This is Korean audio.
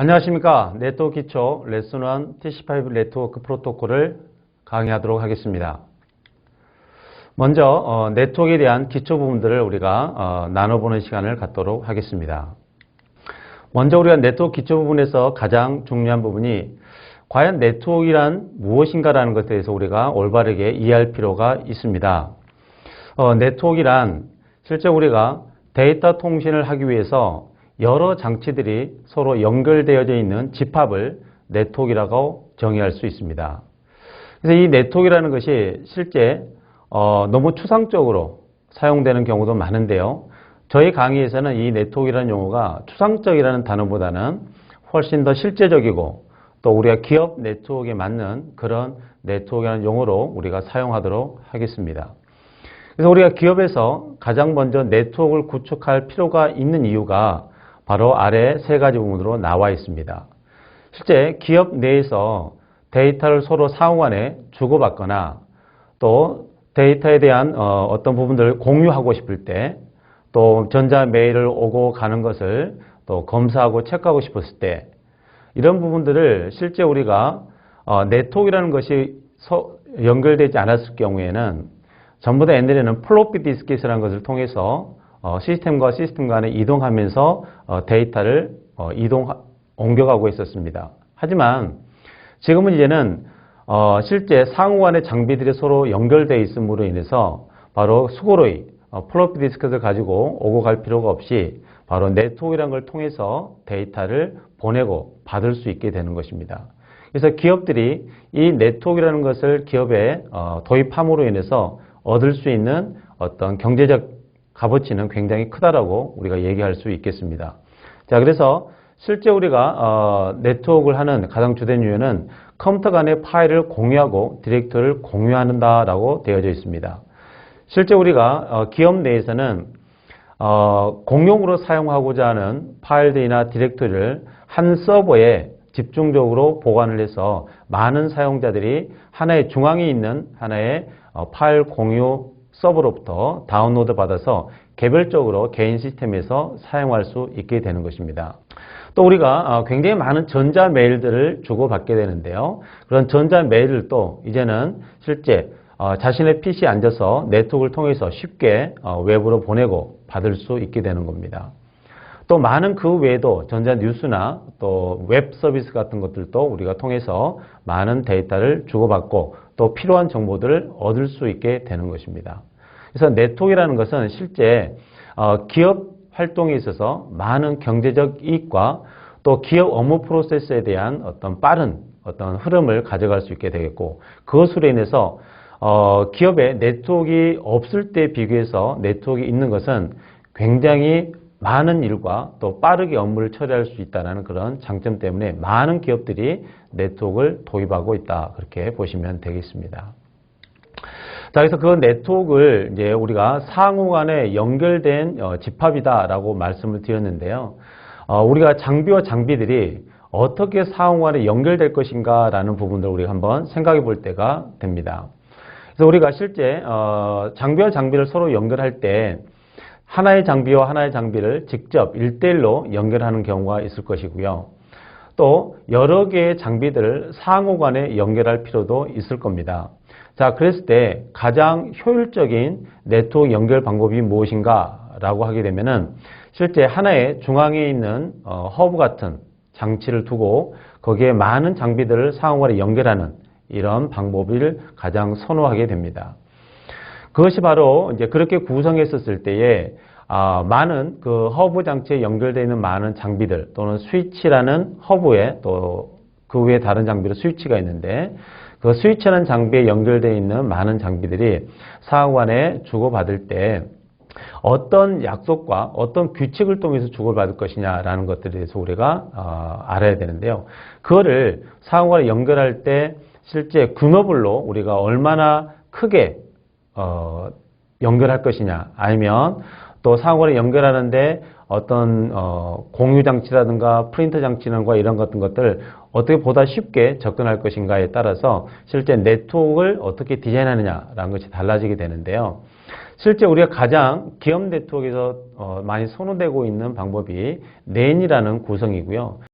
안녕하십니까. 네트워크 기초 레슨 1 TC5 네트워크 프로토콜을 강의하도록 하겠습니다. 먼저 네트워크에 대한 기초 부분들을 우리가 나눠보는 시간을 갖도록 하겠습니다. 먼저 우리가 네트워크 기초 부분에서 가장 중요한 부분이 과연 네트워크란 무엇인가라는 것에 대해서 우리가 올바르게 이해할 필요가 있습니다. 네트워크란 실제 우리가 데이터 통신을 하기 위해서 여러 장치들이 서로 연결되어져 있는 집합을 네트워크라고 정의할 수 있습니다. 그래서 이 네트워크라는 것이 실제 너무 추상적으로 사용되는 경우도 많은데요. 저희 강의에서는 이 네트워크라는 용어가 추상적이라는 단어보다는 훨씬 더 실제적이고 또 우리가 기업 네트워크에 맞는 그런 네트워크라는 용어로 우리가 사용하도록 하겠습니다. 그래서 우리가 기업에서 가장 먼저 네트워크를 구축할 필요가 있는 이유가 바로 아래 세 가지 부분으로 나와 있습니다. 실제 기업 내에서 데이터를 서로 상호간에 주고받거나 또 데이터에 대한 어떤 부분들을 공유하고 싶을 때 또 전자 메일을 오고 가는 것을 또 검사하고 체크하고 싶었을 때 이런 부분들을 실제 우리가 네트워크라는 것이 연결되지 않았을 경우에는 전부 다 옛날에는 플로피 디스켓이라는 것을 통해서 시스템과 시스템 간에 이동하면서 데이터를 옮겨가고 있었습니다. 하지만 지금은 이제는 실제 상호 간의 장비들이 서로 연결되어 있음으로 인해서 바로 수고로이 플로피 디스켓을 가지고 오고 갈 필요가 없이 바로 네트워크라는 걸 통해서 데이터를 보내고 받을 수 있게 되는 것입니다. 그래서 기업들이 이 네트워크라는 것을 기업에 도입함으로 인해서 얻을 수 있는 어떤 경제적 값어치는 굉장히 크다라고 우리가 얘기할 수 있겠습니다. 자, 그래서 실제 우리가 네트워크를 하는 가장 주된 이유는 컴퓨터 간의 파일을 공유하고 디렉토리를 공유한다라고 되어져 있습니다. 실제 우리가 기업 내에서는 공용으로 사용하고자 하는 파일들이나 디렉토리를 한 서버에 집중적으로 보관을 해서 많은 사용자들이 하나의 중앙에 있는 하나의 파일 공유 서버로부터 다운로드 받아서 개별적으로 개인 시스템에서 사용할 수 있게 되는 것입니다. 또 우리가 굉장히 많은 전자 메일들을 주고받게 되는데요. 그런 전자 메일을 또 이제는 실제 자신의 PC에 앉아서 네트워크를 통해서 쉽게 외부로 보내고 받을 수 있게 되는 겁니다. 또 많은 그 외에도 전자 뉴스나 또 웹 서비스 같은 것들도 우리가 통해서 많은 데이터를 주고받고 또 필요한 정보들을 얻을 수 있게 되는 것입니다. 그래서 네트워크라는 것은 실제 기업 활동에 있어서 많은 경제적 이익과 또 기업 업무 프로세스에 대한 어떤 빠른 어떤 흐름을 가져갈 수 있게 되겠고 그것으로 인해서 기업에 네트워크가 없을 때 비교해서 네트워크가 있는 것은 굉장히 많은 일과 또 빠르게 업무를 처리할 수 있다는 그런 장점 때문에 많은 기업들이 네트워크를 도입하고 있다. 그렇게 보시면 되겠습니다. 자, 그래서 그 네트워크를 이제 우리가 상호 간에 연결된 집합이다라고 말씀을 드렸는데요. 우리가 장비와 장비들이 어떻게 상호 간에 연결될 것인가라는 부분들을 우리가 한번 생각해 볼 때가 됩니다. 그래서 우리가 실제 장비와 장비를 서로 연결할 때 하나의 장비와 하나의 장비를 직접 1대1로 연결하는 경우가 있을 것이고요. 또 여러 개의 장비들을 상호 간에 연결할 필요도 있을 겁니다. 자, 그랬을 때 가장 효율적인 네트워크 연결 방법이 무엇인가 라고 하게 되면은 실제 하나의 중앙에 있는 허브 같은 장치를 두고 거기에 많은 장비들을 상호 간에 연결하는 이런 방법을 가장 선호하게 됩니다. 그것이 바로 이제 그렇게 구성했었을 때에 많은 그 허브 장치에 연결되어 있는 많은 장비들 또는 스위치라는 허브에 또 그 외에 다른 장비로 스위치가 있는데 그 스위치라는 장비에 연결되어 있는 많은 장비들이 상호 간에 주고받을 때 어떤 약속과 어떤 규칙을 통해서 주고받을 것이냐라는 것들에 대해서 우리가 알아야 되는데요. 그거를 상호 간에 연결할 때 실제 규모별로 우리가 얼마나 크게 연결할 것이냐 아니면 또 상호 간에 연결하는데 어떤 공유 장치라든가 프린터 장치라든가 이런 같은 것들을 어떻게 보다 쉽게 접근할 것인가에 따라서 실제 네트워크를 어떻게 디자인하느냐라는 것이 달라지게 되는데요. 실제 우리가 가장 기업 네트워크에서 많이 선호되고 있는 방법이 낸이라는 구성이고요.